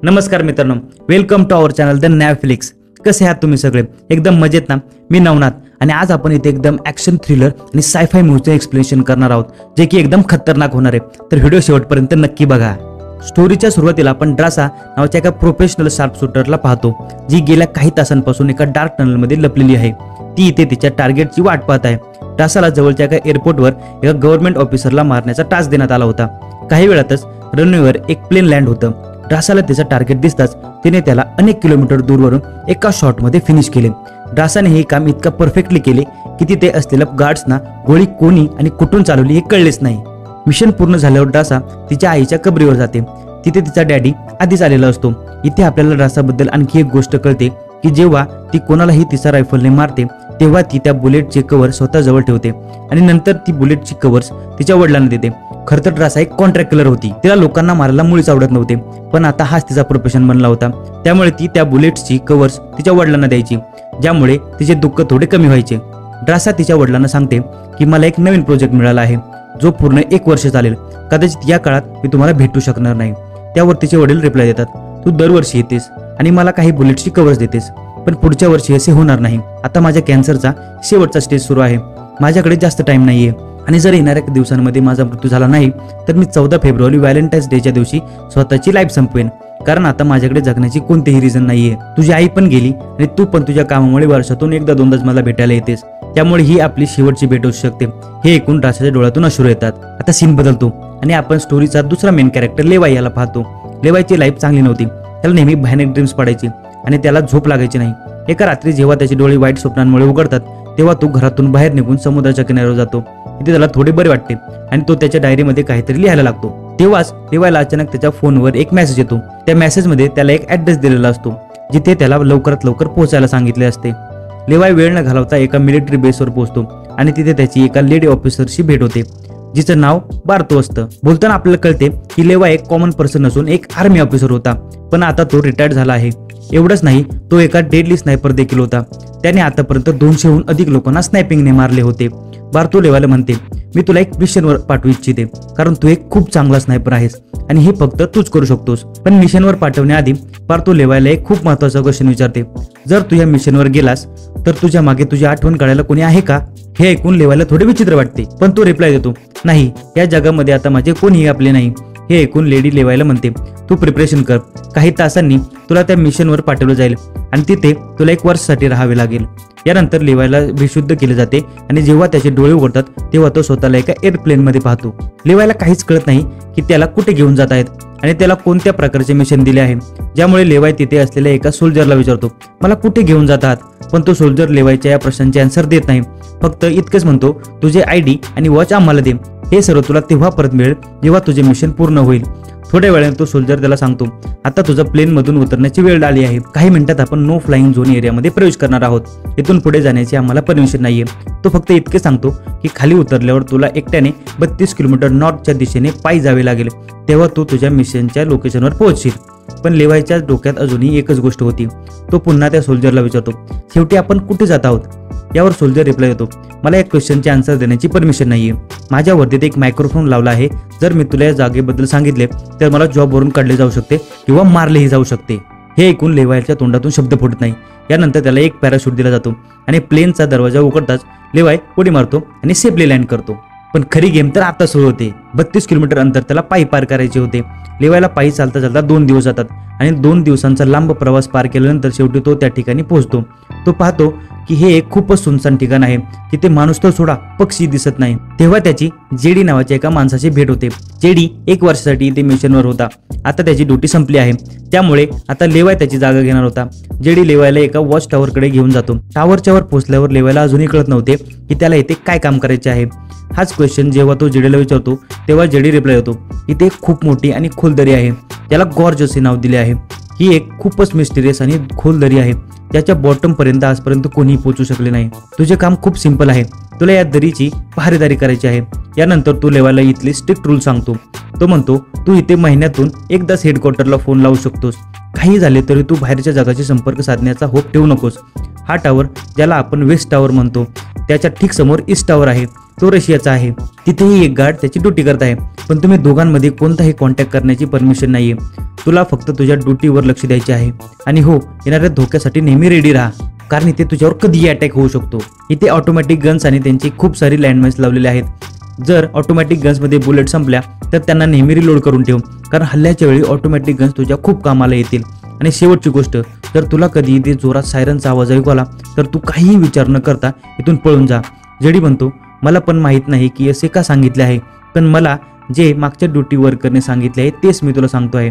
नमस्कार मित्रांनो, welcome to our channel the Naflix. कसे आहात तुम्ही सगळे? एकदम मजेत ना? मी नवनाथ आणि आज आपण इथे एकदम ॲक्शन थ्रिलर आणि सायफाय मूव्हीचे एक्सप्लेनेशन करणार आहोत, जे की एकदम खतरनाक होणार आहे। तर व्हिडिओ शेवटपर्यंत नक्की बघा। स्टोरीच्या सुरुवातीला आपण ड्रासा नावाच्या एका प्रोफेशनल शार्प शूटरला पाहतो, जी गेल्या काही तासांपासून एका डार्क टनलमध्ये लपलेली आहे। ती इथे तिच्या टार्गेटची वाट पाहत आहे। ड्रासाला जवळच्या एका एअरपोर्टवर एका गव्हर्नमेंट ऑफिसरला मारण्याचा टास्क देण्यात आला होता। काही वेळातच रनवेवर एक प्लेन लँड होतं। ड्रासाला त्याचा टार्गेट दिसताच तिने त्याला अनेक किलोमीटर दूरवरून एका शॉटमध्ये फिनिश केले। ड्रासाने हे काम इतका परफेक्टली केले की तिथे असलेल्या गार्ड्सना गोळी कोणी आणि कुठून चालवली हे कळलेच नाही। मिशन पूर्ण झाल्यावर ड्रासा तिच्या आईच्या कबरीवर जाते। तिथे तिचा डॅडी आधीच आलेला असतो। इथे आपल्याला ड्रासाबद्दल आणखी एक गोष्ट कळते की जेव्हा ती कोणालाही तिचा रायफलने मारते तेव्हा ती त्या बुलेटचे कव्हर स्वतः जवळ ठेवते आणि नंतर ती बुलेटची कव्हर्स तिच्या वडिलांना देते। खरं तर ड्रासा एक कॉन्ट्रॅक्ट किलर होती। तिला लोकांना मारायला मुळीच आवडत नव्हते, पण आता हाच तिचा प्रोफेशन बनला होता। त्यामुळे ती त्या बुलेट्सची कव्हर्स तिच्या वडिलांना द्यायची, ज्यामुळे तिचे दुःख थोडे कमी व्हायचे। ड्रासा तिच्या वडिलांना सांगते की मला एक नवीन प्रोजेक्ट मिळाला आहे, जो पूर्ण 1 वर्ष चालेल। कदाचित या काळात मी तुम्हाला भेटू शकणार नाही। त्यावर तिचे वडील रिप्लाय देतात, तू दरवर्षी येतेस आणि मला काही बुलेट्सची कव्हर्स देतेस, पण पुढच्या वर्षी असे होणार नाही। आता माझ्या कॅन्सरचा शेवटचा स्टेज सुरू आहे, माझ्याकडे जास्त टाइम नाहीये आणि जर येणाऱ्या दिवसांमध्ये माझा मृत्यू झाला नाही तर मी 14 फेब्रुवारी व्हॅलेंटाईन्स डेच्या दिवशी स्वतःची लाईफ संपवेन, कारण आता माझ्याकडे जगण्याची कोणतीही रिझन नाहीये। तुझी आई पण गेली आणि तू पण तुझ्या कामामुळे वर्षातून एकदा दोनदाच मला भेटायला येतेस, त्यामुळे ही आपली शेवटची भेट असू शकते। हे ऐकून ड्रासाच्या डोळ्यातून अश्रू येतात। आता सीन बदलतो आणि आपण स्टोरीचा दुसरा मेन कॅरेक्टर लेवाई याला पाहतो। लेवाईची लाईफ चांगली नव्हती। त्याला नेहमी भयानक ड्रीम्स पडायची आणि त्याला झोप लागायची नाही। एका रात्री जेव्हा त्याचे डोळे वाईट स्वप्नांमुळे उघडतात तेव्हा तो घरातून बाहेर निघून समुद्राच्या किनाऱ्यावर जातो। इथे त्याला थोडे बरे वाटते आणि तो त्याच्या डायरीमध्ये काहीतरी लिहायला लागतो। तेव्हाच लेवाईला अचानक त्याच्या फोनवर एक मेसेज येतो। त्या मेसेजमध्ये त्याला एक ऍड्रेस दिलेला असतो, जिथे त्याला लवकरात लवकर पोहोचायला सांगितले असते। लेवाई वेळ न घालवता एका मिलिटरी बेसवर पोहोचतो आणि तिथे त्याची एका लेडी ऑफिसरशी भेट होते, जिचं नाव बार्तो असतं। बोलताना आपल्याला कळते की लेवाई एक कॉमन पर्सन नसून एक आर्मी ऑफिसर होता, पण आता तो रिटायर्ड झाला आहे। एवढंच नाही, तो एका डेडली स्नायपर देखील होता। त्याने आतापर्यंत 200हून अधिक लोकांना स्नायपिंगने मारले होते। बार्तो लेवाईला म्हणते, मी तुला एक मिशनवर पाठवू इच्छिते, कारण तू एक खूप चांगला स्नायपर आहेस आणि हे फक्त तूच करू शकतोस। पण मिशनवर पाठवण्याआधी बार्तो लेवाईला एक खूप महत्त्वाचा क्वेश्चन विचारते, जर तू या मिशनवर गेलास तर तुझ्या मागे तुझी आठवण काढायला कोणी आहे का? हे ऐकून लेवाईला थोडे विचित्र वाटते, पण तो रिप्लाय देतो, नाही, या जगामध्ये आता माझे कोणीही आपले नाही। हे ऐकून लेडी लेवाईला म्हणते, तू प्रिपरेशन कर, काही तासांनी तुला त्या मिशनवर पाठवलं जाईल आणि तिथे तुला 1 वर्षासाठी राहावे लागेल। यानंतर लेवाईला बेशुद्ध केले जाते आणि जेव्हा त्याचे डोळे उघडतात तेव्हा तो स्वतःला एका एअरप्लेन मध्ये पाहतो। लेवाईला काहीच कळत नाही की त्याला कुठे घेऊन जात आहेत आणि त्याला कोणत्या प्रकारचे मिशन दिले आहे, ज्यामुळे लेवाई तिथे असलेल्या एका सोल्जरला विचारतो, मला कुठे घेऊन जात आहात? पण तो सोल्जर लेवाईच्या या प्रश्नांचे आन्सर देत नाही, फक्त इतकंच म्हणतो, तुझे ID आणि वॉच आम्हाला दे, हे सर्व तुला तेव्हा परत मिळेल जेव्हा तुझे मिशन पूर्ण होईल। थोड्या वेळाने तो सोल्जर त्याला सांगतो, आता तुझा प्लेन मधून उतरण्याची वेळ आली आहे। काही मिनिटात आपण नो फ्लाइंग झोन एरियामध्ये प्रवेश करणार आहोत। इथून पुढे जाण्याची आम्हाला परमिशन नाहीये। तो फक्त इतके सांगतो की खाली उतरल्यावर तुला एकट्याने 32 किलोमीटर नॉर्थच्या दिशेने पायी जावे लागेल, तेव्हा तू तुझ्या मिशनच्या लोकेशनवर पोहोचशील। पण लेवाईच्या डोक्यात अजूनही एकच गोष्ट होती। तो पुन्हा त्या सोल्जरला विचारतो, शेवटी आपण कुठे जात आहोत? यावर सोल्जर रिप्लाय देतो, मला या क्वेश्चनचे आन्सर देण्याची परमिशन नाहीये। माझ्या वर्दीत एक मायक्रोफोन लावला आहे, जर मी तुला या जागेबद्दल सांगितले तर मला जॉबवरून काढले जाऊ शकते किंवा मारलेही जाऊ शकते। हे ऐकून लेवाईच्या तोंडातून शब्द फुटत नाही। यानंतर त्याला एक पॅराशूट दिला जातो आणि प्लेनचा दरवाजा उघडताच लेवाई उडी मारतो आणि सेफली लँड करतो। पण खरी गेम तर आता सुरू होते। 32 किलोमीटर अंतर त्याला पायी पार करायचे होते। लेवाईला पायी चालता चालता 2 दिवस जातात आणि 2 दिवसांचा लांब प्रवास पार केल्यानंतर शेवटी तो त्या ठिकाणी पोहोचतो। तो पाहतो की हे एक खूपच सुनसान ठिकाण आहे, तिथे माणूस तर सोडा, पक्षी दिसत नाही। तेव्हा त्याची जेडी नावाच्या एका माणसाची भेट होते। जेडी 1 वर्षासाठी इथे मिशनवर होता, आता त्याची ड्युटी संपली आहे, त्यामुळे आता लेवाई त्याची जागा घेणार होता। जेडी लेवाईला एका वॉच टॉवरकडे घेऊन जातो। टॉवरच्या वर पोहोचल्यावर लेवाईला अजूनही कळत नव्हते की त्याला इथे काय काम करायचे आहे। हाच क्वेश्चन जेव्हा तो जेडीला विचारतो तेव्हा जेडी रिप्लाय होतो, इथे खूप मोठी आणि खोल दरी आहे, त्याला गॉर्ज असे नाव दिले आहे। ही एक खूपच मिस्टिरियस आणि खोल दरी आहे, त्याच्या बॉटम पर्यंत आजपर्यंत कोणीही पोहोचू शकले नाही। तुझे काम खूप सिंपल आहे, तुला या दरीची पहारेदारी करायची आहे। यानंतर तू लेवाईला इथले स्ट्रिक्ट रूल सांगतो। तो म्हणतो, तू इथे महिन्यातून एकदाच हेडक्वार्टरला फोन लावू शकतोस, काही झाले तरी तू बाहेरच्या जगाशी संपर्क साधण्याचा होप ठेवू नकोस। हा टावर, ज्याला आपण वेस्ट टावर म्हणतो, त्याच्या ठीक समोर ईस्ट टावर आहे तो रशियाचा आहे. तिथेही एक गार्ड त्याची ड्युटी करत आहे, पण तुम्ही दोघांमध्ये कोणताही कॉन्टॅक्ट करण्याची परमिशन नाहीये. तुला फक्त तुझ्या ड्युटीवर लक्ष द्यायचे आहे. आणि हो, येणाऱ्या धोक्यासाठी नेहमी रेडी राहा, कारण इथे तुझ्यावर कधीही अटॅक होऊ शकतो. इथे ऑटोमॅटिक गन्स आणि त्यांची खूप सारी लँडमाइन्स लावलेले आहेत. जर ऑटोमॅटिक गन्समध्ये बुलेट संपल्या तर त्यांना नेहमी रिलोड करून ठेव, कारण हल्ल्याच्या वेळी ऑटोमॅटिक गन्स तुझ्या खूप कामाला येतील. आणि शेवटची गोष्ट, जर तुला कधी इथे जोरात सायरनचा आवाज ऐकू आला तर तू काहीही विचार न करता इथून पळून जा. जेडी म्हणतो, मला पण माहीत नाही की असे का सांगितले आहे, पण मला जे मागच्या ड्युटी वर्करने सांगितले आहे तेच मी तुला सांगतो आहे.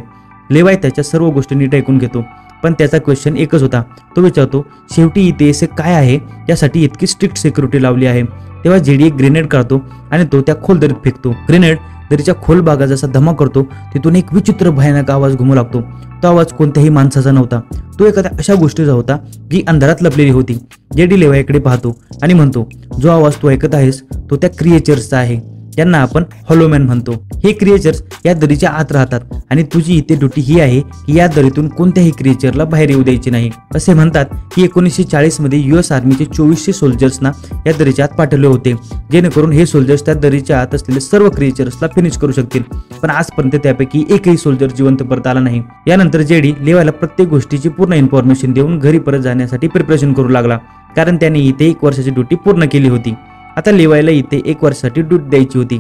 लेवाय त्याच्या सर्व गोष्टी नीट ऐकून घेतो, पण त्याचा क्वेश्चन एकच होता. तो विचारतो, शेवटी इथे असे काय आहे यासाठी इतकी स्ट्रिक्ट सिक्युरिटी लावली आहे? तेव्हा जेडी एक ग्रेनेड काढतो आणि तो त्या खोल दरीत फेकतो. ग्रेनेड दरीच्या खोल भागात जसा धमाका करतो तिथून एक विचित्र भयानक आवाज घुमू लागतो. तो आवाज कोणत्याही माणसाचा नव्हता, तो एखाद्या अशा गोष्टीचा होता जी अंधारात लपलेली होती. जेडी लेवाईकडे पाहतो आणि म्हणतो, जो आवाज तू ऐकत आहेस तो त्या क्रिएचर्सचा आहे, यांना आपण हॉलोमॅन म्हणतो. हे क्रिएचर्स या दरीच्या आत राहतात आणि तुझी इथे ड्युटी ही आहे की या दरीतून कोणत्याही क्रिएचरला बाहेर येऊ द्यायचे नाही. असे म्हणतात की 1940 मध्ये US आर्मीचे 2400 सोल्जर्सना या दरीच्या आत पाठवले होते, जेणेकरून हे सोल्जर्स त्या दरीच्या आत असलेले सर्व क्रिएचर्सला फिनिश करू शकतील. पण आजपर्यंत त्यापैकी एकही सोल्जर जिवंत परत आला नाही. यानंतर जेडी लेवायला प्रत्येक गोष्टीची पूर्ण इन्फॉर्मेशन देऊन घरी परत जाण्यासाठी प्रिपरेशन करू लागला, कारण त्याने इथे 1 वर्षाची ड्युटी पूर्ण केली होती. आता लेवायला इथे 1 वर्षासाठी ड्युटी द्यायची होती.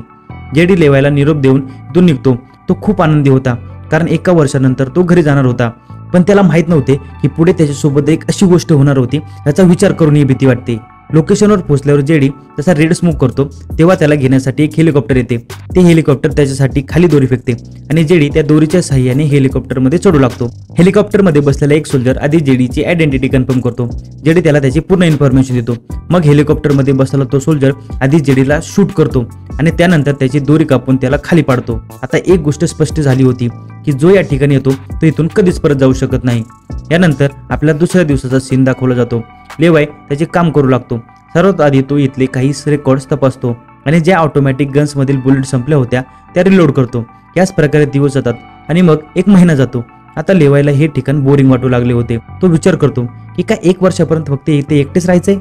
जेडी लेवायला निरोप देऊन इथून निघतो. तो खूप आनंदी होता, कारण 1 वर्षानंतर तो घरी जाणार होता. पण त्याला माहित नव्हते की पुढे त्याच्यासोबत एक अशी गोष्ट होणार होती याचा विचार करून ही भीती वाटते. लोकेशनवर पोहोचल्यावर जेडी जसा रेड स्मोक करतो तेव्हा त्याला घेण्यासाठी एक हेलिकॉप्टर येते. ते हेलिकॉप्टर त्याच्यासाठी खाली दोरी फेकते आणि जेडी त्या दोरीच्या साहाय्याने हेलिकॉप्टरमध्ये चढू लागतो. हेलिकॉप्टरमध्ये बसलेला एक सोल्जर आधी जेडीची आयडेंटिटी कन्फर्म करतो. जेडी त्याला त्याची पूर्ण इन्फॉर्मेशन देतो. मग हेलिकॉप्टरमध्ये बसलेला तो सोल्जर आधी जेडीला शूट करतो आणि त्यानंतर त्याची दोरी कापून त्याला खाली पाडतो. आता एक गोष्ट स्पष्ट झाली होती की जो या ठिकाणी येतो तो इथून कधीच परत जाऊ शकत नाही. यानंतर आपल्या दुसऱ्या दिवसाचा सीन दाखवला जातो. लेवाय त्याचे काम करू लागतो. सर्वात आधी तो इथले काही रेकॉर्ड्स तपासतो आणि ज्या ऑटोमॅटिक गन्स मधील बुलेट संपल्या होत्या त्या रिलोड करतो. याच प्रकारे दिवस जातात आणि मग 1 महिना जातो. आता लेवायला हे ठिकाण बोरिंग वाटू लागले होते. तो विचार करतो की काय 1 वर्षापर्यंत फक्त इथे एकटेच राहायचंय,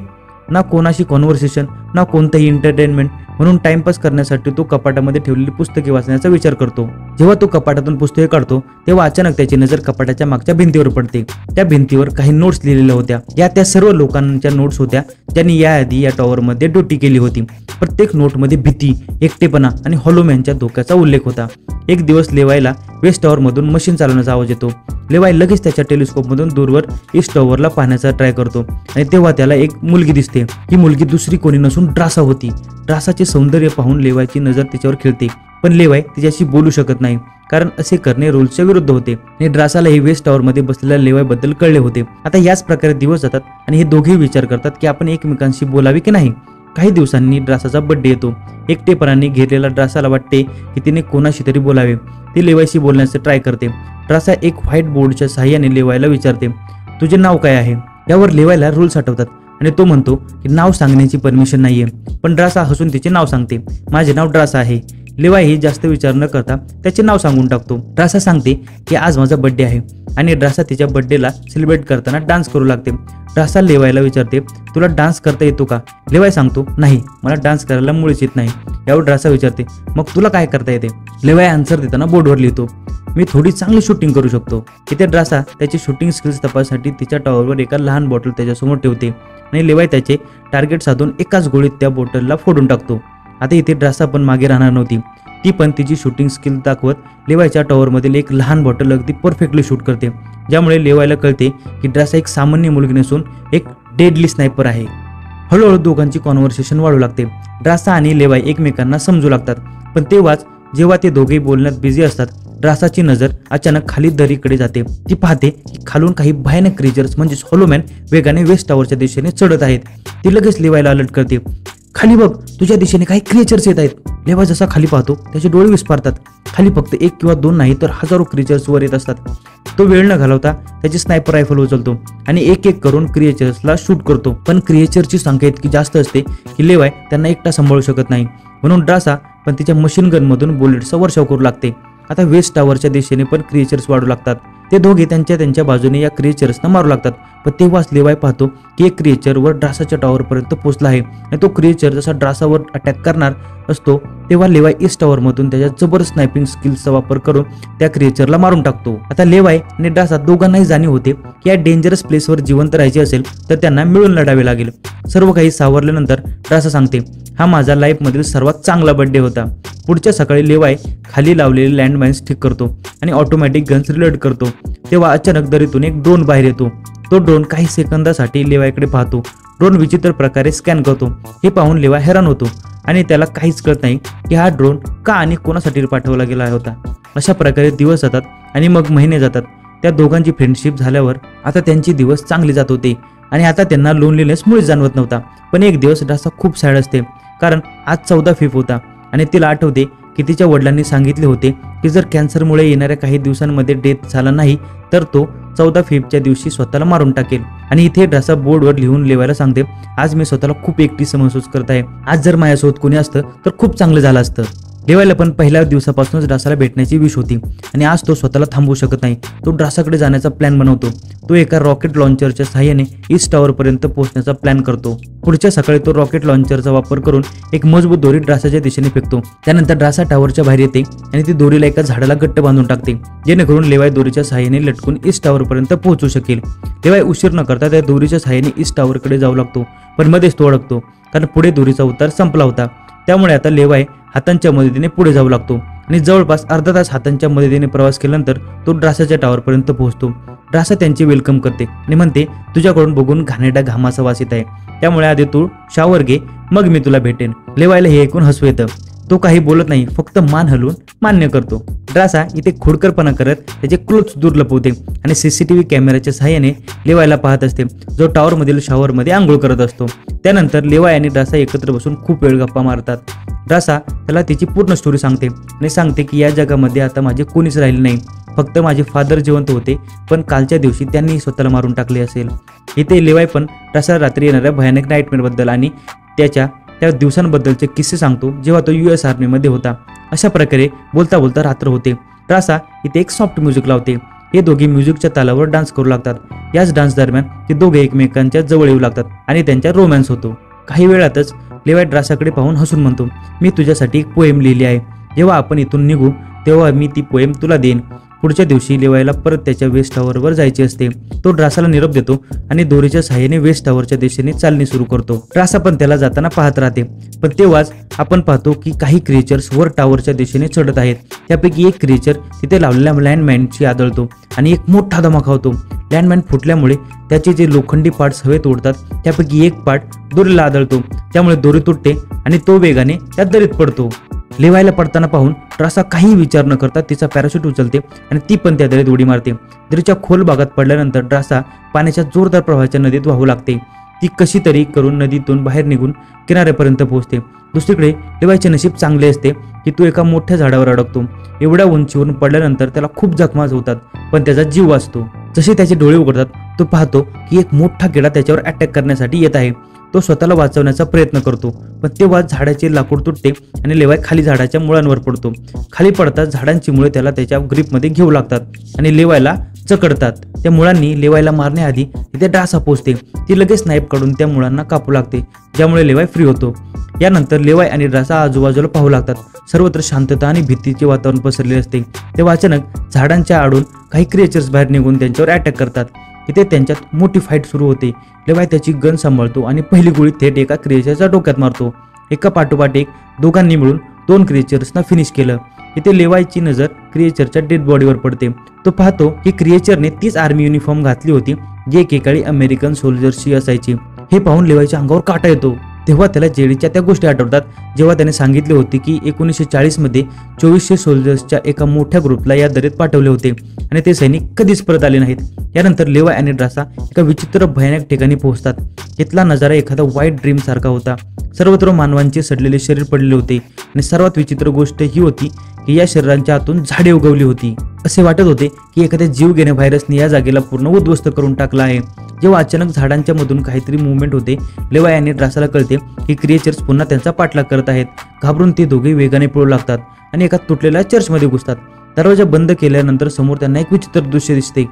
ना कोणाशी कॉन्व्हर्सेशन ना कोणतंही एंटरटेनमेंट. म्हणून टाइमपास करण्यासाठी तो कपाटामध्ये ठेवलेली पुस्तके वाचण्याचा विचार करतो. जेव्हा तो कपाटातून पुस्तके काढतो तेव्हा अचानक त्याची नजर कपाटाच्या मागच्या भिंतीवर पडते. त्या भिंतीवर काही नोट्स लिहिलेल्या होत्या. या त्या सर्व लोकांच्या नोट्स होत्या ज्यांनी याआधी या टॉवरमध्ये ड्युटी केली होती. प्रत्येक नोटमध्ये भीती, एकटेपणा आणि हॉलोमॅनच्या धोक्याचा उल्लेख होता. एक दिवस लेवायला वेस्ट टॉवरमधून मशीन चालवण्याचा आवाज येतो. लेवाय लगेच त्याच्या टेलिस्कोपमधून दूरवर ईस्ट टॉवरला पाहण्याचा ट्राय करतो आणि तेव्हा त्याला एक मुलगी दिसते. ही मुलगी दुसरी कोणी नसून ड्रासा होती. ड्रासाचे सौंदर्य पाहून लेवायची नजर तिच्यावर खिळते, पण लेवाय तिच्याशी बोलू शकत नाही, कारण असे करणे रूल्सच्या विरुद्ध होते आणि ड्रासालाही वेस्ट टॉवरमध्ये बसलेल्या लेवायबद्दल कळले होते. आता याच प्रकारे दिवस जातात आणि हे दोघेही विचार करतात की आपण एकमेकांशी बोलावे की नाही. काही दिवसांनी ड्रासाचा बर्थडे येतो. एकटेपणाने घेरलेला ड्रासाला वाटते की तिने कोणाशी तरी बोलावे. ती लेवायशी बोलण्याचे ट्राय करते. ड्रासा एक व्हाईट बोर्डच्या साहाय्याने लेवायला विचारते, तुझे नाव काय आहे? यावर लेवायला रूल्स आठवतात आणि तो म्हणतो की नाव सांगण्याची परमिशन नाहीये. पण ड्रासा हसून तिचे नाव सांगते, माझे नाव ड्रासा आहे. लेवाई जास्त विचार न करता त्याचे नाव सांगून टाकतो. ड्रासा सांगते की आज माझा बर्थडे आहे आणि ड्रासा तिच्या बर्थडेला सेलिब्रेट करताना डान्स करू लागते. ड्रासा लेवायला विचारते, तुला डान्स करता येतो का? लेवाय सांगतो, नाही, मला डान्स करायला मुळीच येत नाही. यावर ड्रासा विचारते, मग तुला काय करता येते? लेवाय आन्सर देताना बोर्डवर लिहितो, मी थोडी चांगली शूटिंग करू शकतो. इथे ड्रासा त्याची शूटिंग स्किल्स तपासण्यासाठी तिच्या टॉवरवर एका लहान बॉटल त्याच्यासमोर ठेवते आणि लेवाय त्याचे टार्गेट साधून एकाच गोळीत त्या बॉटलला फोडून टाकतो. आता इथे ड्रासा पण मागे राहणार नव्हती. ती पण तिची शूटिंग स्किल दाखवत लेवायच्या टॉवरमधील एक लहान बॉटल अगदी परफेक्टली शूट करते, ज्यामुळे लेवायला कळते की ड्रासा एक सामान्य मुलगी नसून एक डेडली स्नायपर आहे. हळूहळू दोघांची कॉन्व्हर्सेशन वाढू लागते. ड्रासा आणि लेवाय एकमेकांना समजू लागतात. पण तेव्हाच जेव्हा ते दोघेही बोलण्यात बिझी असतात, ड्रासाची नजर अचानक खाली दरीकडे जाते. ती पाहते की खालून काही भयानक क्रिएचर्स म्हणजेच हॉलोमॅन वेगाने वेस्ट टॉवरच्या दिशेने चढत आहेत. ती लगेच लेवायला अलर्ट करते, खाली बघ, तुझ्या दिशेने काही क्रिएचर्स येत आहेत. लेवाय जसा खाली पाहतो त्याचे डोळे विस्फारतात. खाली फक्त 1 किंवा 2 नाही तर हजारो क्रिएचर्स वर येत असतात. तो वेळ न घालवता त्याची स्नायपर रायफल उचलतो आणि एक एक करून क्रिएचर्सला शूट करतो. पण क्रिएचरची संख्या इतकी जास्त असते की लेवाय त्यांना एकटा सांभाळू शकत नाही. म्हणून ड्रासा पण तिच्या मशीन गन मधून बुलेट्सचा वर्षाव करू लागते. आता वेस्ट टॉवरच्या दिशेने पण क्रिएचर्स वाढू लागतात. ते दोघे त्यांच्या बाजूने या क्रिएचर्सना मारू लागतात. पण तेव्हाच लेवाय पाहतो की एक क्रिएचर वर ड्रासाच्या टॉवरपर्यंत पोहोचला आहे आणि तो क्रिएचर जसा ड्रासावर अटॅक करणार असतो तेव्हा लेवाय ईस्ट टॉवर मधून त्याच्या जबर स्नायपिंग स्किल्सचा वापर करून त्या क्रिएचरला मारून टाकतो। आता लेवाय आणि ड्रासा दोघांनाही जाणीव होते की या डेंजरस प्लेसवर जिवंत राहायचे असेल तर त्यांना मिळून लढावे लागेल। सर्व काही सावरल्यानंतर ड्रासा सांगते, हा माझा लाईफ मधील सर्वात चांगला बर्थडे होता। पुढच्या सकाळी लेवाय खाली लावलेले लँडमाइन्स ठीक करतो आणि ऑटोमॅटिक गन्स रिलोड करतो तेव्हा अचानक दरीतून एक ड्रोन बाहेर येतो। तो ड्रोन काही सेकंदासाठी लेवायकडे पाहतो। ड्रोन विचित्र प्रकारे स्कॅन करतो। हे पाहून लेवाय हैराण होतो आणि त्याला काहीच कळत नाही की हा ड्रोन का आणि कोणासाठी पाठवला गेला होता। अशा प्रकारे दिवस जातात आणि मग महिने जातात। त्या दोघांची फ्रेंडशिप झाल्यावर आता त्यांचे दिवस चांगले जात होते आणि आता त्यांना लोनलीनेस मुळीच जाणवत नव्हता। पण एक दिवस ड्रासा खूप सॅड असते कारण आज 14 फेब होता आणि तिला आठवते की तिच्या वडिलांनी सांगितले होते की जर कॅन्सरमुळे येणाऱ्या काही दिवसांमध्ये डेथ झाला नाही तर तो 14 फेबच्या दिवशी स्वतःला मारून टाकेल। आणि इथे ड्रासा बोर्डवर लिहून लेवायला सांगते, आज मी स्वतःला खूप एकटी महसूस करत आहे। आज जर माझ्यासोबत कोणी असतं तर खूप चांगलं झालं असतं। लेवायला पण पहिल्या दिवसापासूनच ड्रासाला भेटण्याची विश होती आणि आज तो स्वतःला थांबवू शकत नाही। तो ड्रासाकडे जाण्याचा प्लॅन बनवतो। तो एका रॉकेट लॉन्चरच्या सहाय्याने ईस्ट टॉवर पर्यंत पोहोचण्याचा प्लॅन करतो। पुढच्या सकाळी तो रॉकेट लॉन्चरचा वापर करून एक मजबूत दोरी ड्रासाच्या दिशेने फेकतो। त्यानंतर ड्रासा टॉवरच्या बाहेर येते आणि ती दोरीला एका झाडाला घट्ट बांधून टाकते जेणेकरून लेवाय दोरीच्या सहाय्याने लटकून ईस्ट टॉवर पर्यंत पोहोचू शकेल। लेवाय उशीर न करता त्या दोरीच्या सहाय्याने ईस्ट टॉवरकडे जाऊ लागतो पण मध्येच तो अडकतो कारण पुढे दोरीचा उतार संपला होता। त्यामुळे आता लेवाय हातांच्या मदतीने पुढे जाऊ लागतो आणि जवळपास अर्धा तास हातांच्या मदतीने प्रवास केल्यानंतर तो ड्रासाच्या टॉवरपर्यंत पोहोचतो। ड्रासा त्यांचे वेलकम करते आणि म्हणते, तुझ्याकडून बघून घाणेरडा घामाचा वास येत आहे त्यामुळे आधी तू शॉवर घे मग मी तुला भेटेन। लेवायला हे ऐकून हसू येतं। तो काही बोलत नाही, फक्त मान हलवून मान्य करतो। ड्रासा इथे खोडकरपणा करत त्याचे क्लोथ्स दूर लपवते आणि सीसीटीव्ही कॅमेऱ्याच्या सहाय्याने लेवायला पाहत असते जो टॉवर मधील शॉवर मध्ये आंघोळ करत असतो। त्यानंतर लेवाय आणि ड्रासा एकत्र बसून खूप वेळ गप्पा मारतात। ड्रासा त्याला तिची पूर्ण स्टोरी सांगते आणि सांगते की या जगामध्ये आता माझे कोणीच राहिले नाही, फक्त माझे फादर जिवंत होते पण कालच्या दिवशी त्यांनी स्वतःला मारून टाकले असेल। इथे लेवाय पण ड्रासा रात्री येणाऱ्या भयानक नाईटमेअर बद्दल आणि त्या दिवसांबद्दलचे किस्से सांगतो जेव्हा तो US आर्मी मध्ये होता। अशा प्रकारे बोलता बोलता रात्र होते। ड्रासा इथे एक सॉफ्ट म्युझिक लावते। हे दोघे म्युझिकच्या तालावर डान्स करू लागतात। याच डान्स दरम्यान ते दोघे एकमेकांच्या जवळ येऊ लागतात आणि त्यांच्या रोमॅन्स होतो। काही वेळातच लेवाय ड्रासाकडे पाहून हसून म्हणतो, मी तुझ्यासाठी एक पोएम लिहिली आहे, जेव्हा आपण इथून निघू तेव्हा मी ती पोएम तुला देईन। पुढच्या दिवशी लेवायला परत त्याच्या वेस्ट टॉवरवर जायचे असते। तो ड्रासाला निरोप देतो आणि दोरीच्या सहाय्याने वेस्ट टॉवरच्या दिशेने चालणी सुरू करतो। ड्रासा पण त्याला जाताना पाहत राहते पण तेव्हाच आपण पाहतो की काही क्रिएचर्स वर टॉवरच्या दिशेने चढत आहेत। त्यापैकी एक क्रिएचर तिथे लावलेल्या लँडमाइनशी आदळतो आणि एक मोठा धमाका होतो। लँडमाइन फुटल्यामुळे त्याचे जे लोखंडी पार्ट्स हवेत उडतात त्यापैकी एक पार्ट दोरीला आदळतो त्यामुळे दोरी तुटते आणि तो वेगाने त्या दरीत पडतो। लेवायला पडताना पाहून ड्रासा काही विचार न करता तिचा पॅराशूट उचलते आणि ती पण त्या दरीत उडी मारते। दरीच्या खोल भागात पडल्यानंतर ड्रासा पाण्याच्या जोरदार प्रवाहाच्या नदीत वाहू लागते। ती कशी तरी करून नदीतून बाहेर निघून किनाऱ्यापर्यंत पोहोचते। दुसरीकडे लेवायचे नशीब चांगले असते की तो एका मोठ्या झाडावर अडकतो। एवढ्या उंचीवरून पडल्यानंतर त्याला खूप जखमा होतात पण त्याचा जीव वाचतो। जसे त्याचे डोळे उघडतात तो पाहतो की एक मोठा किडा त्याच्यावर अटॅक करण्यासाठी येत आहे। तो स्वतःला वाचवण्याचा प्रयत्न करतो पण तेव्हा झाडाचे लाकूड तुटते आणि लेवाय खाली झाडाच्या मुळांवर पडतो। खाली पडताच झाडांची मुळे त्याला त्याच्या ग्रीपमध्ये घेऊ लागतात आणि लेवायला जखडतात। त्या मुळांनी लेवायला मारण्याआधी तिथे ड्रासा पोहोचते। ती लगेच स्नाईप काढून त्या मुळांना कापू लागते ज्यामुळे लेवाय फ्री होतो। यानंतर लेवाय आणि ड्रासा आजूबाजूला पाहू लागतात। सर्वत्र शांतता आणि भीतीचे वातावरण पसरले असते। तेव्हा अचानक झाडांच्या आडून काही क्रिएचर्स बाहेर निघून त्यांच्यावर अटॅक करतात। तिथे त्यांच्यात मोठी फाईट सुरू होते। लेवाय त्याची गन सांभाळतो आणि पहिली गोळी थेट एका क्रिएचरच्या डोक्यात मारतो। एका पाठोपाठ एक दोघांनी मिळून 2 क्रिएचर्सना फिनिश केलं। इथे लेवायची नजर क्रिएचरच्या डेड बॉडीवर पडते। तो पाहतो की क्रिएचरने तीच आर्मी युनिफॉर्म घातली होती जी एकेकाळी अमेरिकन सोल्जर्सची असायची। हे पाहून लेवायच्या अंगावर काटा येतो। तेव्हा त्याला जेडीच्या त्या गोष्टी आठवतात जेव्हा त्याने सांगितले होते की 1940 मध्ये 2400 सोल्जर्सच्या एका मोठ्या ग्रुपला या दरीत पाठवले होते आणि ते सैनिक कधीच परत आले नाहीत। यानंतर लेवाय आणि ड्रासा एका विचित्र भयानक ठिकाणी पोहोचतात। इथला नजारा एखादा वाईट ड्रीम सारखा होता। सर्वत्र मानवांचे सडलेले शरीर पडले होते आणि सर्वात विचित्र गोष्ट ही होती की या शरीरांच्या आतून झाडे उगवली होती। असे वाटत होते की एखाद्या जीवघेण्या व्हायरसने या जागेला पूर्ण उद्ध्वस्त करून टाकला आहे। जेव्हा अचानक झाडांच्या मधून काहीतरी मूवमेंट होते लेवाय आणि ड्रासाला कळते की क्रिएचर्स पुन्हा त्यांचा पाठलाग करत आहेत। घाबरून ते दोघे वेगाने पळू लागतात आणि एका तुटलेल्या चर्चमध्ये घुसतात। दरवाजा बंद केल्यानंतर समोर त्यांना एक विचित्र दृश्य दिसते।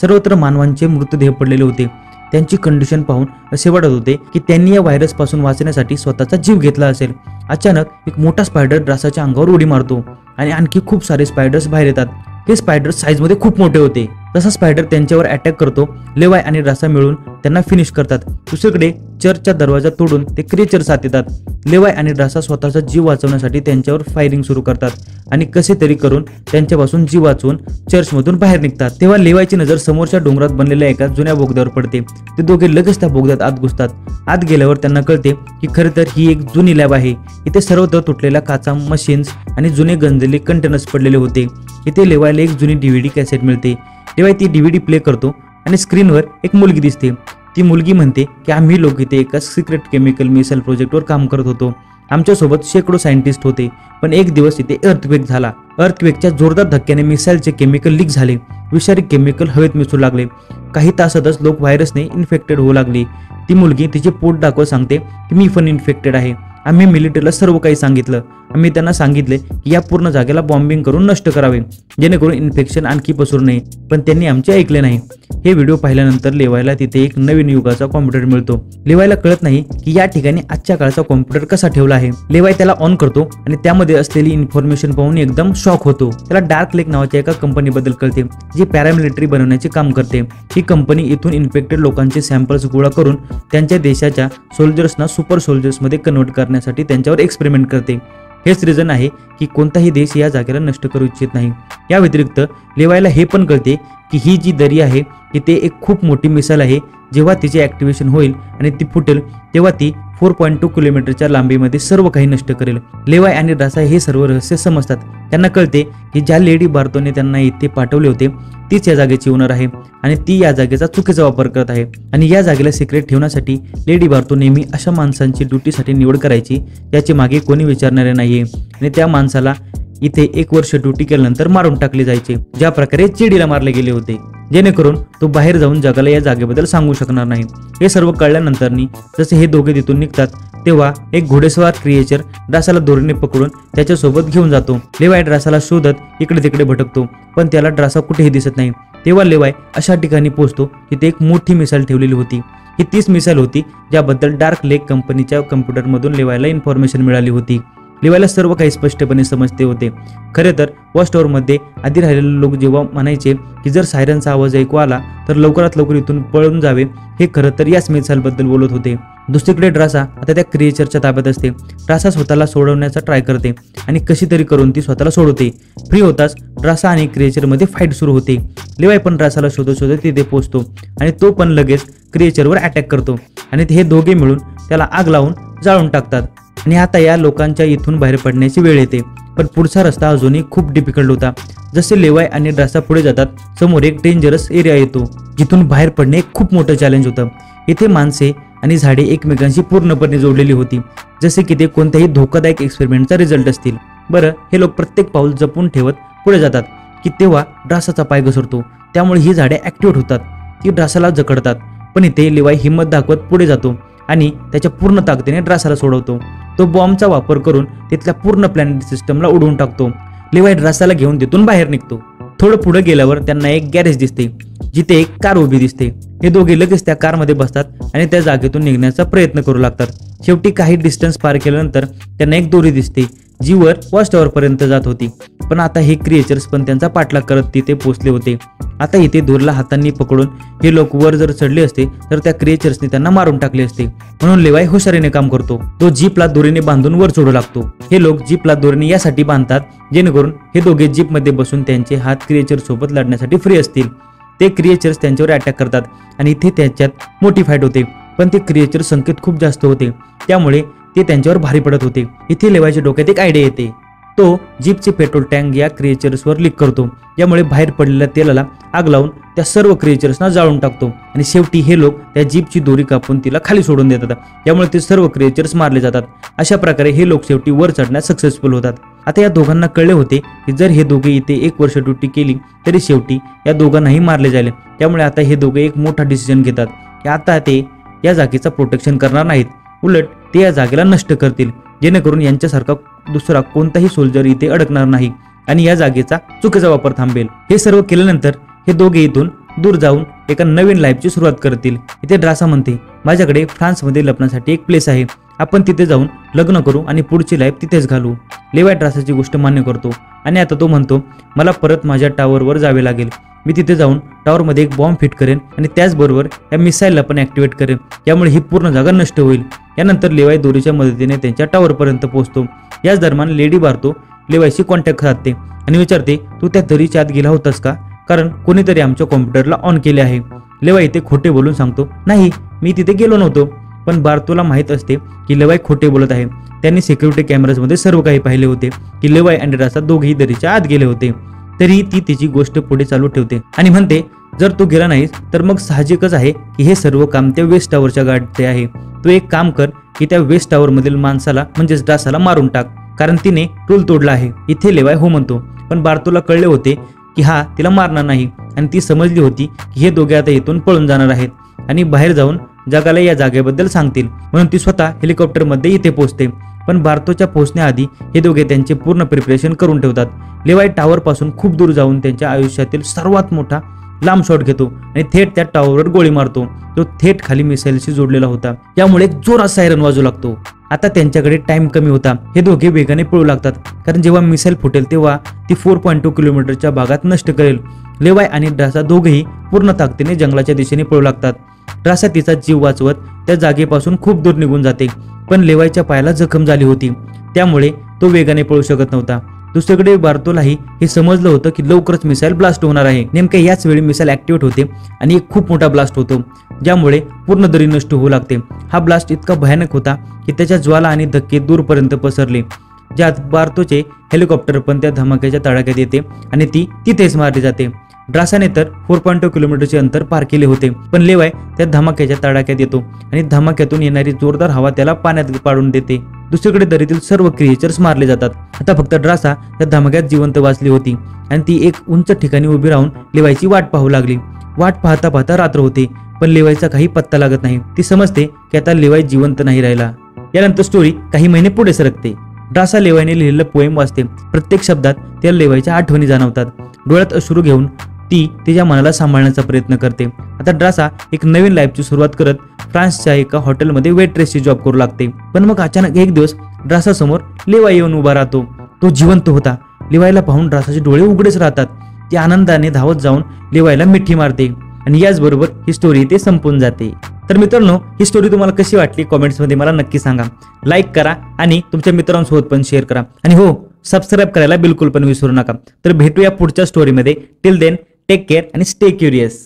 सर्वत्र मानवांचे मृतदेह पडलेले होते। त्यांची कंडिशन पाहून असे वाटत होते की त्यांनी या व्हायरस पासून वाचण्यासाठी स्वतःचा जीव घेतला असेल. अचानक एक मोठा स्पायडर ड्रासाच्या अंगावर उडी मारतो आणि आणखी खूप सारे स्पायडर्स बाहेर येतात. हे स्पायडर साईज मध्ये खूप मोठे होते. तसा स्पायडर त्यांच्यावर अटॅक करतो. लेवाय आणि ड्रासा मिळून त्यांना फिनिश करतात. दुसरीकडे चर्चचा दरवाजा तोडून ते क्रिएचर्स आत येतात. लेवाय आणि ड्रासा स्वतःचा जीव वाचवण्यासाठी त्यांच्यावर फायरिंग सुरू करतात आणि कसे तरी करून त्यांच्यापासून जीव वाचवून चर्चमधून बाहेर निघतात. तेव्हा लेवायची नजर समोरच्या डोंगरात बनलेल्या एका जुन्या बोगद्यावर पडते. ते दोघे लगेच त्या बोगद्यात आत घुसतात. आत गेल्यावर त्यांना कळते की खरं तर ही एक जुनी लॅब आहे. इथे सर्वत्र तुटलेल्या काचा, मशीन्स आणि जुने गंजलेले कंटेनर्स पडलेले होते. इथे लेवायला एक जुनी DVD कॅसेट मिळते. लेवाय ती DVD प्ले करतो आणि स्क्रीनवर एक मुलगी दिसते. ती मुलगी म्हणते की आम्ही लोक इथे एका सिक्रेट केमिकल मिसाईल प्रोजेक्टवर काम करत होतो. आमच्यासोबत शेकडो सायंटिस्ट होते, पण एक दिवस इथे अर्थक्वेक झाला. अर्थक्वेकच्या जोरदार धक्क्याने मिसाईलचे केमिकल लीक झाले. विषारी केमिकल हवेत मिसळू लागले. काही तासातच लोक व्हायरसने इन्फेक्टेड होऊ लागले. ती मुलगी तिचे पोट दाखवत सांगते की मी पण इन्फेक्टेड आहे. आम्ही मिलिटरीला सर्व काही सांगितलं. आम्ही त्यांना सांगितले की या पूर्ण जागेला बॉम्बिंग करून नष्ट करावे, जेणेकरून इन्फेक्शन आणखी पसरू नये, पण त्यांनी आमचे ऐकले नाही. हे व्हिडिओ पाहिल्यानंतर लेवायला तिथे एक नवीन युगाचा कॉम्प्युटर मिळतो. लेवायला कळत नाही की या ठिकाणी आजच्या काळचा कॉम्प्युटर कसा ठेवला आहे. लेवाय त्याला ऑन करतो आणि त्यामध्ये असलेली इन्फॉर्मेशन पाहून एकदम शॉक होतो. त्याला डार्क लेक नावाच्या एका कंपनीबद्दल कळते, जी पॅरामिलिटरी बनवण्याचे काम करते. ही कंपनी इथून इन्फेक्टेड लोकांचे सॅम्पल्स गोळा करून त्यांच्या देशाच्या सोल्जर्सना सुपर सोल्जर्समध्ये कन्वर्ट करण्यासाठी त्यांच्यावर एक्सपेरिमेंट करते. हेच रिझन आहे की कोणताही देश या जागेला नष्ट करू इच्छित नाही. या व्यतिरिक्त लेवायला हे पण कळते की ही जी दरी आहे ती एक खूप मोठी मिसाईल आहे. जेव्हा तिचे ऍक्टिव्हेशन होईल आणि ती फुटेल तेव्हा ती 4.2 किलोमीटरच्या लांबीमध्ये सर्व काही नष्ट करेल. लेवाय आणि ड्रासा हे सर्व रहस्य समजतात. त्यांना कळते की ज्या लेडी बार्थोने त्यांना इथे पाठवले होते तीच या जागेची ओनर आहे आणि ती या जागेचा चुकीचा वापर करत आहे. आणि या जागेला सिक्रेट ठेवण्यासाठी लेडी बार्थो नेहमी अशा माणसांची ड्युटीसाठी निवड करायची ज्याची मागे कोणी विचारणारे नाहीये, आणि त्या माणसाला इथे 1 वर्ष ड्युटी केल्यानंतर मारून टाकले जायचे, ज्या प्रकारे चिडीला मारले गेले होते, जेणेकरून तो बाहेर जाऊन जगाला या जागेबद्दल सांगू शकणार नाही. हे सर्व कळल्यानंतरनी जसे हे दोघे तिथून निघतात तेव्हा एक घोडेस्वार क्रिएचर ड्रासाला दोरीने पकडून त्याच्यासोबत घेऊन जातो. लेवाय ड्रासाला शोधत इकडे तिकडे भटकतो, पण त्याला ड्रासा कुठेही दिसत नाही. तेव्हा लेवाय अशा ठिकाणी पोहोचतो तिथे एक मोठी मिसाईल ठेवलेली होती. ही 30 मिसाईल होती ज्याबद्दल डार्क लेक कंपनीच्या कम्प्युटरमधून लेवायला इन्फॉर्मेशन मिळाली होती. लेवायला सर्व काही स्पष्टपणे समजते होते. खरे तर वॉच टॉवरमध्ये आधी राहिलेले लोक जेव्हा म्हणायचे की जर सायरनचा आवाज ऐकू आला तर लवकरात लवकर इथून पळून जावे, हे खरं तर याच मिसाईलबद्दल बोलत होते. दुसरीकडे ड्रासा आता त्या क्रिएचरच्या ताब्यात असते. ड्रासा स्वतःला सोडवण्याचा ट्राय करते आणि कशी तरी करून ती स्वतःला सोडवते. फ्री होताच ड्रासा आणि क्रिएचरमध्ये फाईट सुरू होते. लेवाय पण ड्रासाला शोधत शोधत तिथे पोहोचतो आणि तो पण लगेच क्रिएचरवर अटॅक करतो आणि हे दोघे मिळून त्याला आग लावून जाळून टाकतात. आणि आता या लोकांच्या इथून बाहेर पडण्याची वेळ येते, पण पुढचा रस्ता अजूनही खूप डिफिकल्ट होता. जसे लेवाय आणि ड्रासा पुढे जातात समोर एक डेंजरस एरिया येतो, जिथून बाहेर पडणे एक खूप मोठं चॅलेंज होतं. इथे माणसे आणि झाडे एकमेकांशी पूर्णपणे जोडलेली होती, जसे की ते कोणत्याही धोकादायक एक्सपेरिमेंटचा रिझल्ट असतील. बरं, हे लोक प्रत्येक पाऊल जपून ठेवत पुढे जातात की तेव्हा ड्रासाचा पाय घसरतो. त्यामुळे ही झाडे ऍक्टिव्हेट होतात, ती ड्रासाला जखडतात. पण इथे लेवाय हिंमत दाखवत पुढे जातो आणि त्याच्या पूर्ण ताकदीने ड्रासाला सोडवतो. तो बॉम्बचा वापर करून तिथल्या पूर्ण प्लॅनेट सिस्टमला उडवून टाकतो. लेवाय ड्रासाला घेऊन तिथून बाहेर निघतो. थोडं पुढे गेल्यावर त्यांना एक गॅरेज दिसते, जिथे एक कार उभी दिसते. हे दोघे लगेच त्या कारमध्ये बसतात आणि त्या जागेतून निघण्याचा प्रयत्न करू लागतात. शेवटी काही डिस्टन्स पार केल्यानंतर त्यांना एक दोरी दिसते, जी वर वॉच टॉवर पर्यंत जात होती. पण आता हे क्रिएचर्स पण त्यांचा पाठलाग करत तिथे पोहोचले होते. आता इथे दोरीला हातांनी पकडून हे लोक वर जर चढले असते तर त्या क्रिएचर्सने त्यांना मारून टाकले असते. म्हणून लेवाय हुशारीने काम करतो. तो जीपला दोरीने बांधून वर चढू लागतो. हे लोक जीपला दोरीने यासाठी बांधतात जेणेकरून हे दोघे जीप मध्ये बसून त्यांचे हात क्रिएचर सोबत लढण्यासाठी फ्री असतील. ते क्रिएचर्स त्यांच्यावर अटॅक करतात आणि इथे त्यांच्यात मोठी फाईट होते. पण ते क्रिएचर संख्येत खूप जास्त होते, त्यामुळे ते त्यांच्यावर भारी पडत होते. इथे लेवायच्या डोक्यात एक आयडिया येते. तो जीपचे पेट्रोल टँक या क्रिएचर्सवर लीक करतो, ज्यामुळे बाहेर पडलेल्या तेलाला आग लावून त्या सर्व क्रिएचर्सना जाळून टाकतो. आणि शेवटी हे लोक त्या जीपची दोरी कापून तिला खाली सोडून देतात, त्यामुळे ते सर्व क्रिएचर्स मारले जातात. अशा प्रकारे हे लोक शेवटी वर चढण्यास सक्सेसफुल होतात. आता या दोघांना कळले होते की जर हे दोघे इथे 1 वर्ष ड्युटी केली तरी शेवटी या दोघांनाही मारले जाईल. त्यामुळे आता हे दोघे एक मोठा डिसिजन घेतात की आता ते या जागेचा प्रोटेक्शन करणार नाहीत, उलट ते या जागेला नष्ट करतील, जेणेकरून यांच्यासारखा दुसरा कोणताही सोल्जर इथे अडकणार नाही आणि या जागेचा चुकीचा वापर थांबेल. हे सर्व केल्यानंतर हे दोघे इथून दूर जाऊन एका नवीन लाईफची सुरुवात करतील। इथे ड्रासा म्हणते, माझ्याकडे फ्रान्समध्ये लग्नासाठी एक प्लेस आहे, आपण तिथे जाऊन लग्न करू आणि पुढची लाईफ तिथेच घालू। लेवाय ड्रासाची गोष्ट मान्य करतो आणि आता तो म्हणतो, मला परत माझ्या टावरवर जावे लागेल, मी तिथे जाऊन टावरमध्ये एक बॉम्ब फिट करेन आणि त्याचबरोबर या मिसाईलला पण ऍक्टिव्हेट करेन, यामुळे ही पूर्ण जागा नष्ट होईल। यानंतर लेवाय दोरीच्या मदतीने त्यांच्या टावरपर्यंत पोहोचतो। याच दरम्यान लेडी बार्तो लेवायशी कॉन्टॅक्ट साधते आणि विचारते, तू त्या दरीच्या आत गेला होतास का, कारण कोणीतरी आमच्या कॉम्प्युटरला ऑन केले आहे। लेवाय इथे खोटे बोलून सांगतो, नाही मी तिथे गेलो नव्हतो। पण बार्तोला माहित असते की लेवाय खोटे बोलत आहे। त्यांनी सिक्युरिटी कॅमेराजमध्ये सर्व काही पाहिले होते की लेवाय आणि ड्रासा दोघेही दरीच्या आत गेले होते। तरी ती तिची गोष्ट पुढे चालू ठेवते आणि म्हणते, जर तू गेला नाहीस तर मग साहजिकच आहे की हे सर्व काम त्या वेस्ट टावरच्या गाडीचे आहे। तू एक काम कर की त्या वेस्ट टावर मधील माणसाला म्हणजेच ड्रासाला मारून टाक, कारण तिने रूल तोडला आहे। इथे लेवाय हो म्हणतो, पण बार्तोला कळले होते की हा तिला मारणार नाही आणि ती समजली होती की हे दोघे आता इथून पळून जाणार आहेत आणि बाहेर जाऊन जगाला या जागेबद्दल सांगतील, म्हणून ती स्वतः हेलिकॉप्टरमध्ये इथे पोहोचते। पण बार्तोच्या पोहोचण्याआधी हे दोघे त्यांचे पूर्ण प्रिपरेशन करून ठेवतात। लेवाय टावर पासून खूप दूर जाऊन त्यांच्या आयुष्यातील सर्वात मोठा लांब शॉट घेतो आणि थेट त्या टावरवर गोळी मारतो, जो थेट खाली मिसाईलशी जोडलेला होता। यामुळे एक जोरात सायरन वाजू लागतो। आता त्यांच्याकडे टाइम कमी होता, हे दोघे वेगाने पळू लागतात, कारण जेव्हा मिसाईल फुटेल तेव्हा ती 4.2 किलोमीटरच्या भागात नष्ट करेल। लेवाय आणि ड्रासा दोघेही पूर्ण ताकदीने जंगलाच्या दिशेने पळू लागतात। ड्रासा तिचा जीव वाचवत त्या जागेपासून खूप दूर निघून जाते, पण लेवायच्या पायाला जखम झाली होती, त्यामुळे तो वेगाने पळू शकत नव्हता। दुसरीकडे बार्तोलाही हे समजलं होतं की लवकरच मिसाईल ब्लास्ट होणार आहे। नेमक्या याच वेळी मिसाईल ऍक्टिव्हेट होते आणि एक खूप मोठा ब्लास्ट होतो, ज्यामुळे पूर्ण दरी नष्ट होऊ लागते। हा ब्लास्ट इतका भयानक होता की त्याच्या ज्वाला आणि धक्के दूरपर्यंत पसरले, ज्यात बार्तोचे हेलिकॉप्टर पण त्या धमाक्याच्या तडाख्यात येते आणि ती तिथेच मारली जाते। ड्रासाने तर 4.2 किलोमीटरचे अंतर पार केले होते, पण लेवाय त्या धमाक्याच्या तडाख्यात येतो आणि धमाक्यातून येणारी जोरदार हवा त्याला पाण्यात पाडून देते। दुसरीकडे दरीतील सर्व क्रिएचर्स मारले जातात। आता फक्त ड्रासा त्या धमाक्यात जिवंत वाचली होती आणि ती एक उंच ठिकाणी उभी राहून लेवायची वाट पाहू लागली। वाट पाहता पाहता रात्र होते, पण लेवायचा काही पत्ता लागत नाही। ती समजते की आता लेवाय जिवंत नाही राहिला। यानंतर स्टोरी काही महिने पुढे सरकते। ड्रासा लेवायने लिहिलेलं पोएम वाचते, प्रत्येक शब्दात त्या लेवायच्या आठवणी जाणवतात। डोळ्यात अश्रू घेऊन ती तिच्या मनाला सांभाळण्याचा प्रयत्न करते। आता ड्रासा एक नवीन लाईफची सुरुवात करत फ्रान्सच्या एका हॉटेलमध्ये वेट्रेसची जॉब करू लागते। पण मग अचानक एक दिवस ड्रासा समोर लेवाय येऊन उभा राहतो। तो जिवंत होता। लेवायला पाहून ड्रासाचे डोळे उघडेच राहतात। ती आनंदाने धावत जाऊन लेवायला मिठी मारते आणि याचबरोबर ही स्टोरी इथे संपून जाते। तर मित्रांनो, ही स्टोरी तुम्हाला कशी वाटली कमेंट्समध्ये मला नक्की सांगा। लाईक करा आणि तुमच्या मित्रांसोबत पण शेअर करा आणि हो, सबस्क्राईब करायला बिलकुल पण विसरू नका। तर भेटूया पुढच्या स्टोरीमध्ये। टिल देन टेक केअर आणि स्टे क्युरियस।